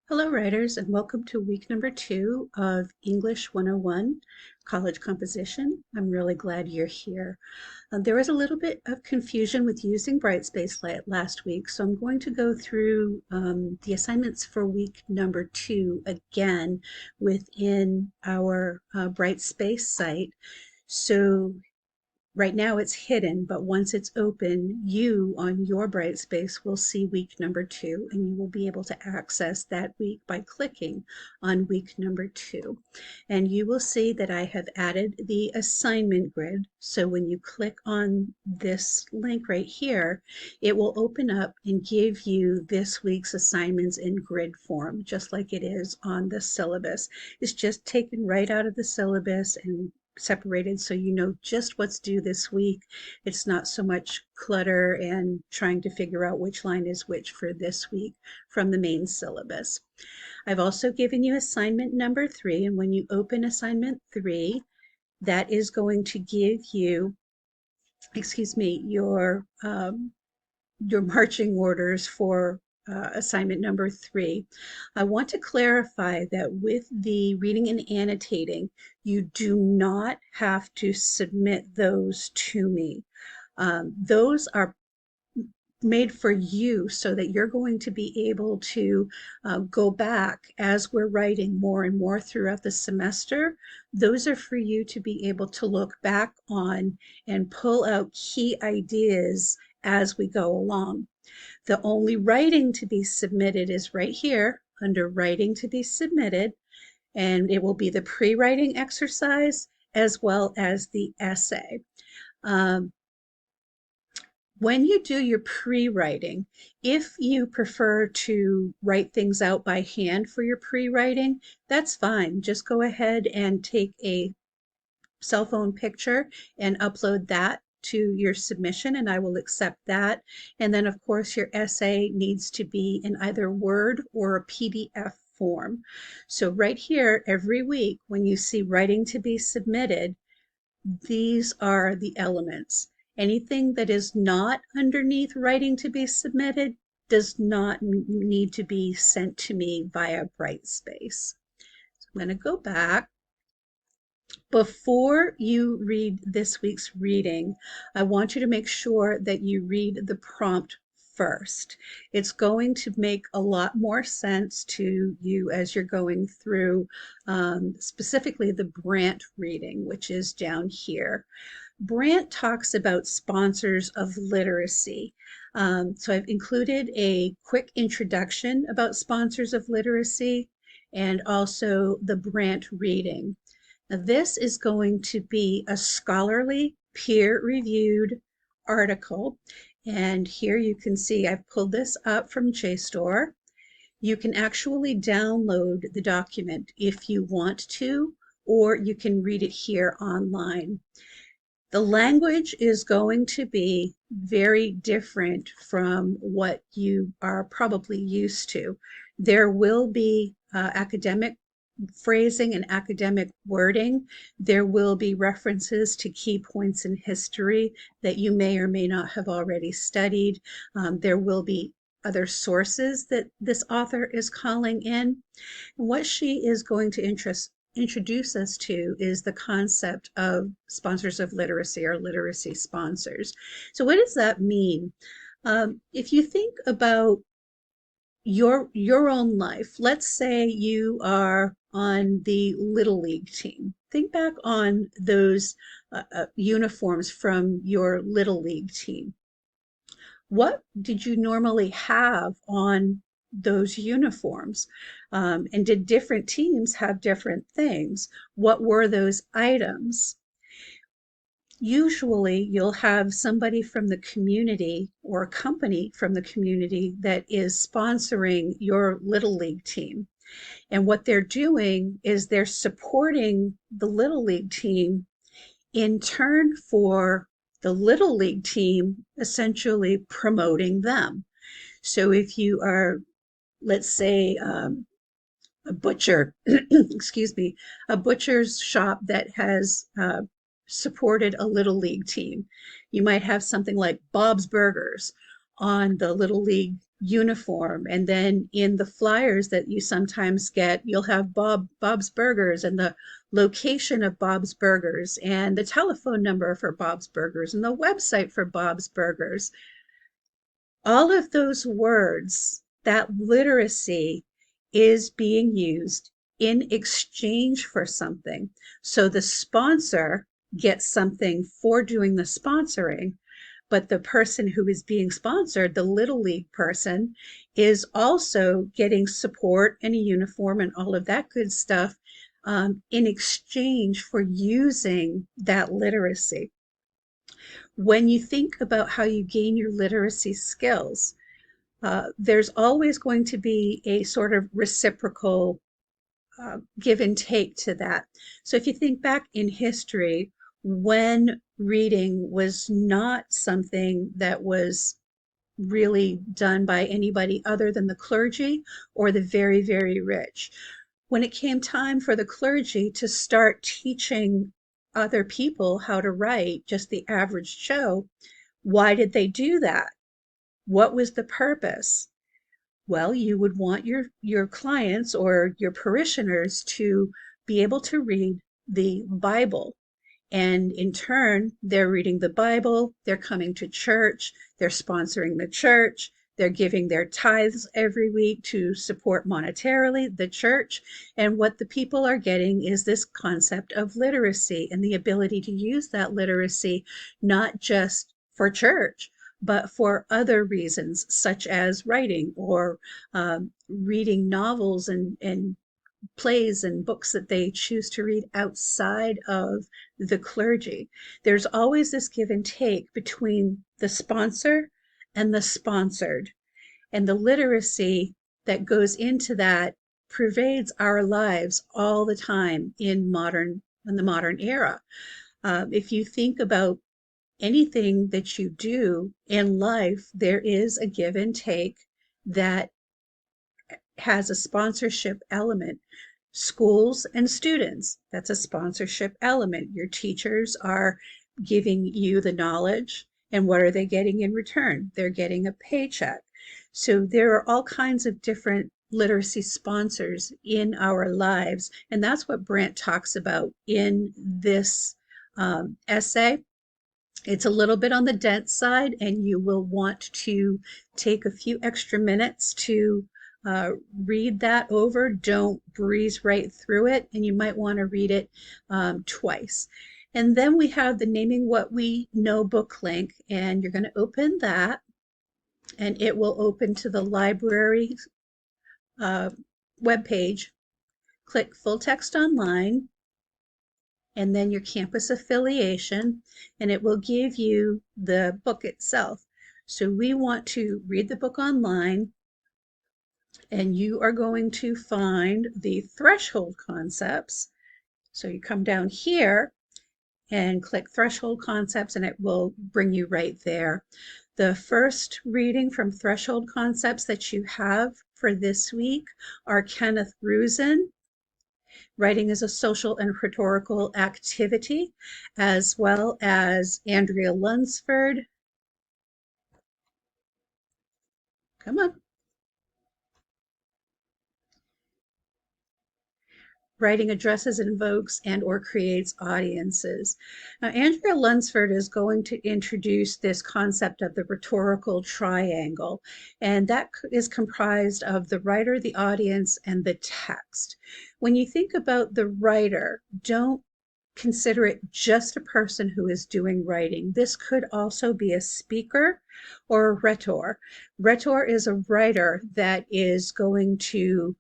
Hello, writers, and welcome to week number 2 of English 101 College Composition. I'm really glad you're here. There was a little bit of confusion with using Brightspace last week, so I'm going to go through the assignments for week number 2 again within our Brightspace site. So right now it's hidden, but once it's open, you on your Brightspace will see week number 2, and you will be able to access that week by clicking on week number 2. And you will see that I have added the assignment grid. So when you click on this link right here, it will open up and give you this week's assignments in grid form, just like it is on the syllabus. It's just taken right out of the syllabus and separated so you know just what's due this week. It's not so much clutter and trying to figure out which line is which for this week from the main syllabus. I've also given you assignment number 3, and when you open assignment 3, that is going to give you, your marching orders for assignment number 3. I want to clarify that with the reading and annotating, you do not have to submit those to me. Those are made for you so that you're going to be able to go back as we're writing more and more throughout the semester. Those are for you to be able to look back on and pull out key ideas as we go along. The only writing to be submitted is right here under writing to be submitted, and it will be the pre-writing exercise as well as the essay. When you do your pre-writing, if you prefer to write things out by hand for your pre-writing, that's fine. Just go ahead and take a cell phone picture and upload that to your submission, and I will accept that. And then, of course, your essay needs to be in either Word or a PDF form. So right here, every week, when you see writing to be submitted, these are the elements. Anything that is not underneath writing to be submitted does not need to be sent to me via Brightspace. So I'm going to go back. Before you read this week's reading, I want you to make sure that you read the prompt first. It's going to make a lot more sense to you as you're going through, specifically the Brant reading, which is down here. Brant talks about sponsors of literacy. So I've included a quick introduction about sponsors of literacy and also the Brant reading. Now, this is going to be a scholarly, peer-reviewed article. And here you can see I've pulled this up from JSTOR. You can actually download the document if you want to, or you can read it here online. The language is going to be very different from what you are probably used to. There will be academic phrasing and academic wording. There will be references to key points in history that you may or may not have already studied. There will be other sources that this author is calling in. And what she is going to introduce us to is the concept of sponsors of literacy or literacy sponsors. So what does that mean? If you think about your own life, let's say you are on the Little League team. Think back on those uniforms from your Little League team. What did you normally have on those uniforms? And did different teams have different things? What were those items? Usually you'll have somebody from the community or a company from the community that is sponsoring your Little League team. And what they're doing is they're supporting the Little League team in turn for the Little League team essentially promoting them. So if you are, let's say, a butcher, excuse me, a butcher's shop that has supported a Little League team, you might have something like Bob's Burgers on the Little League uniform. And then in the flyers that you sometimes get, you'll have Bob's Burgers and the location of Bob's Burgers and the telephone number for Bob's Burgers and the website for Bob's Burgers. All of those words, that literacy is being used in exchange for something. So the sponsor gets something for doing the sponsoring, but the person who is being sponsored, the Little League person, is also getting support and a uniform and all of that good stuff in exchange for using that literacy. When you think about how you gain your literacy skills, there's always going to be a sort of reciprocal give and take to that. So if you think back in history, when reading was not something that was really done by anybody other than the clergy or the very, very rich. When it came time for the clergy to start teaching other people how to write, just the average Joe, why did they do that? What was the purpose? Well, you would want your clients or your parishioners to be able to read the Bible. And in turn, they're reading the Bible, they're coming to church, they're sponsoring the church, they're giving their tithes every week to support monetarily the church. And what the people are getting is this concept of literacy and the ability to use that literacy, not just for church, but for other reasons, such as writing or reading novels and plays and books that they choose to read outside of the clergy. There's always this give and take between the sponsor and the sponsored. And the literacy that goes into that pervades our lives all the time in the modern era. If you think about anything that you do in life, there is a give and take that has a sponsorship element. Schools and students, that's a sponsorship element. Your teachers are giving you the knowledge, and what are they getting in return? They're getting a paycheck. So there are all kinds of different literacy sponsors in our lives, and that's what Brant talks about in this essay. It's a little bit on the dense side, and you will want to take a few extra minutes to read that over. Don't breeze right through it, and you might want to read it twice. And then we have the Naming What We Know book link, and you're going to open that, and it will open to the library webpage. Click Full Text Online, and then your campus affiliation, and it will give you the book itself. So we want to read the book online, and you are going to find the threshold concepts. So you come down here and click Threshold Concepts, and it will bring you right there. The first reading from Threshold Concepts that you have for this week are Kenneth Rusin, Writing is a Social and Rhetorical Activity, as well as Andrea Lunsford. Come on. Writing addresses, invokes, and or creates audiences. Now, Andrea Lunsford is going to introduce this concept of the rhetorical triangle, and that is comprised of the writer, the audience, and the text. When you think about the writer, don't consider it just a person who is doing writing. This could also be a speaker or a rhetor. Rhetor is a writer that is going to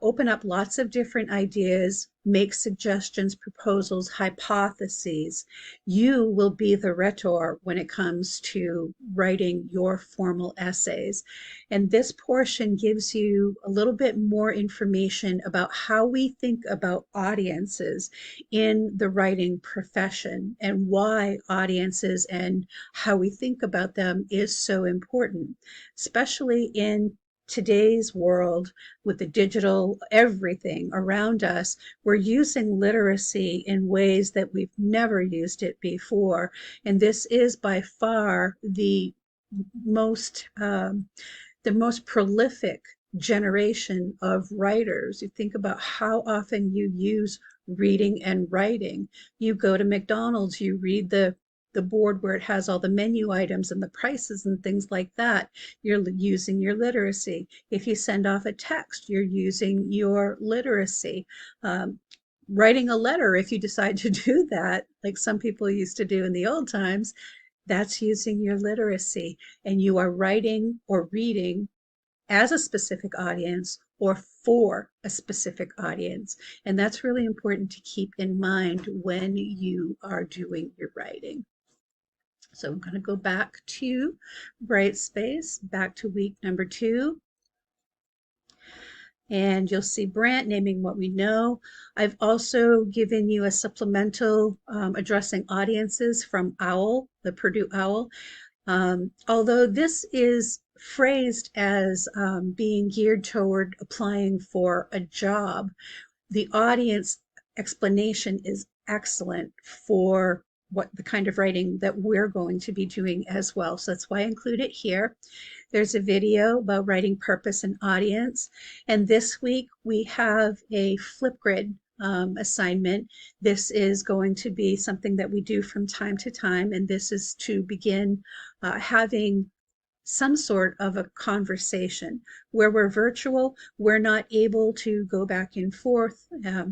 open up lots of different ideas, make suggestions, proposals, hypotheses. You will be the rhetor when it comes to writing your formal essays. And this portion gives you a little bit more information about how we think about audiences in the writing profession and why audiences and how we think about them is so important, especially in today's world with the digital everything around us. We're using literacy in ways that we've never used it before, and this is by far the most the most prolific generation of writers. You think about how often you use reading and writing. You go to McDonald's, you read the board where it has all the menu items and the prices and things like that. You're using your literacy. If you send off a text, you're using your literacy. Writing a letter, if you decide to do that, like some people used to do in the old times, that's using your literacy. And you are writing or reading as a specific audience or for a specific audience. And that's really important to keep in mind when you are doing your writing. So I'm going to go back to Brightspace, back to week number 2. And you'll see Brant naming what we know. I've also given you a supplemental addressing audiences from OWL, the Purdue OWL. Although this is phrased as being geared toward applying for a job, the audience explanation is excellent for what the kind of writing that we're going to be doing as well. So that's why I include it here. There's a video about writing purpose and audience. And this week we have a Flipgrid assignment. This is going to be something that we do from time to time, and this is to begin having some sort of a conversation. Where we're virtual, we're not able to go back and forth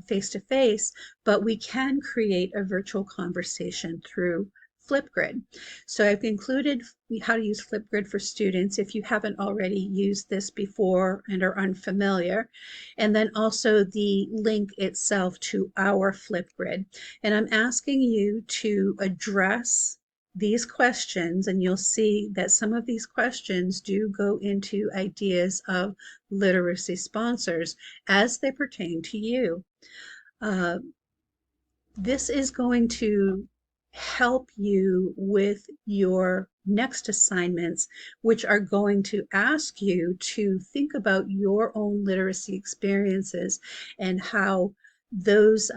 face to face, but we can create a virtual conversation through Flipgrid. So I've included how to use Flipgrid for students if you haven't already used this before and are unfamiliar, and then also the link itself to our Flipgrid. And I'm asking you to address these questions, and you'll see that some of these questions do go into ideas of literacy sponsors as they pertain to you. This is going to help you with your next assignments, which are going to ask you to think about your own literacy experiences and how those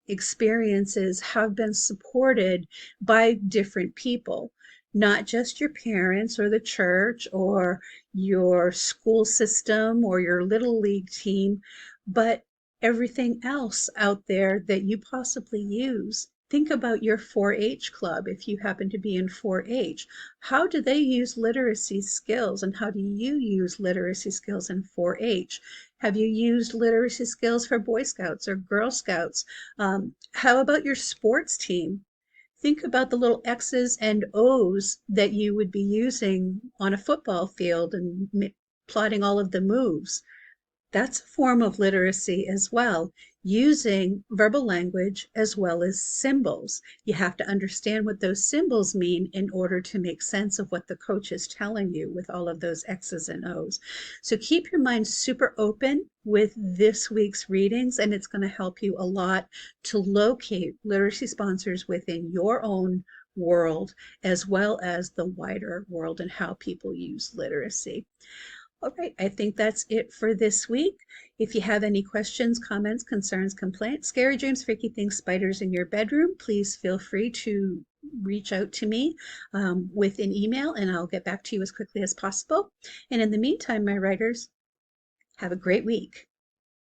experiences have been supported by different people, not just your parents or the church or your school system or your little league team, but everything else out there that you possibly use. Think about your 4-H club if you happen to be in 4-H. How do they use literacy skills, and how do you use literacy skills in 4-H? Have you used literacy skills for Boy Scouts or Girl Scouts? How about your sports team? Think about the little X's and O's that you would be using on a football field and plotting all of the moves. That's a form of literacy as well, using verbal language as well as symbols. You have to understand what those symbols mean in order to make sense of what the coach is telling you with all of those X's and O's. So keep your mind super open with this week's readings, and it's going to help you a lot to locate literacy sponsors within your own world as well as the wider world and how people use literacy. All right, I think that's it for this week. If you have any questions, comments, concerns, complaints, scary dreams, freaky things, spiders in your bedroom, please feel free to reach out to me with an email, and I'll get back to you as quickly as possible. And in the meantime, my writers, have a great week.